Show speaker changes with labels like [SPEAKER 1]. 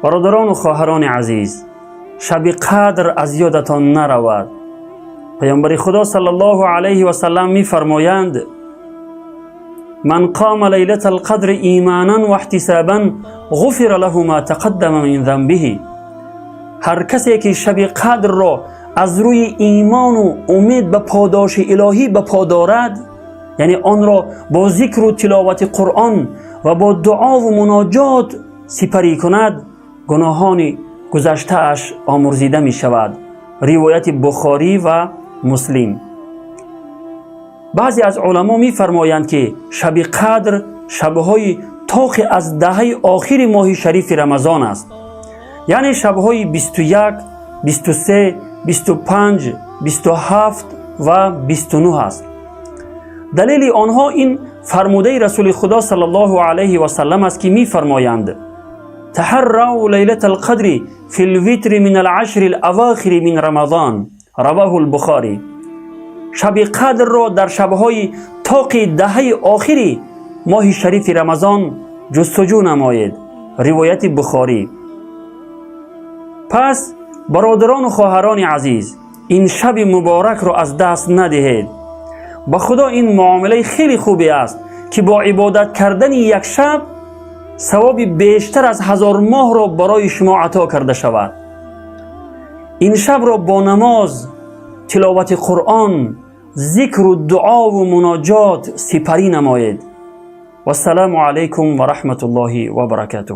[SPEAKER 1] برادران و خواهران عزیز، شب قدر از یادتان نرود. پیامبر خدا صلی الله علیه و سلم می فرمایند: من قام لیلة القدر ایمانا و احتسابا غفر له ما تقدم من ذنبه. هر کسی که شب قدر را از روی ایمان و امید به پاداش الهی بپا دارد، یعنی آن را با ذکر و تلاوت قرآن و با دعا و مناجات سپری کند، گناهان گذشته اش آمرزیده می شود. روایت بخاری و مسلم. بعضی از علما می فرمایند که شب قدر شبهای طاق از دهه آخر ماه شریف رمضان است، یعنی شبهای 21، 23، 25، 27 و 29 است. دلیل آنها این فرموده رسول خدا صلی الله علیه و سلم است که می فرمایند: تحروا لیلة القدر فی الوتر من العشر الاواخر من رمضان، رواه البخاری. شب قدر را در شبهای طاق دهه آخری ماه شریف رمضان جستجو نمایید. روایت بخاری. پس برادران و خواهران عزیز، این شب مبارک را از دست ندهید. با خدا این معامله خیلی خوبی است که با عبادت کردن یک شب ثواب بیشتر از 1000 ماه را برای شما عطا کرده شود. این شب را با نماز، تلاوت قرآن، ذکر و دعا و مناجات سپری نمایید. و السلام علیکم و رحمت الله و برکاته.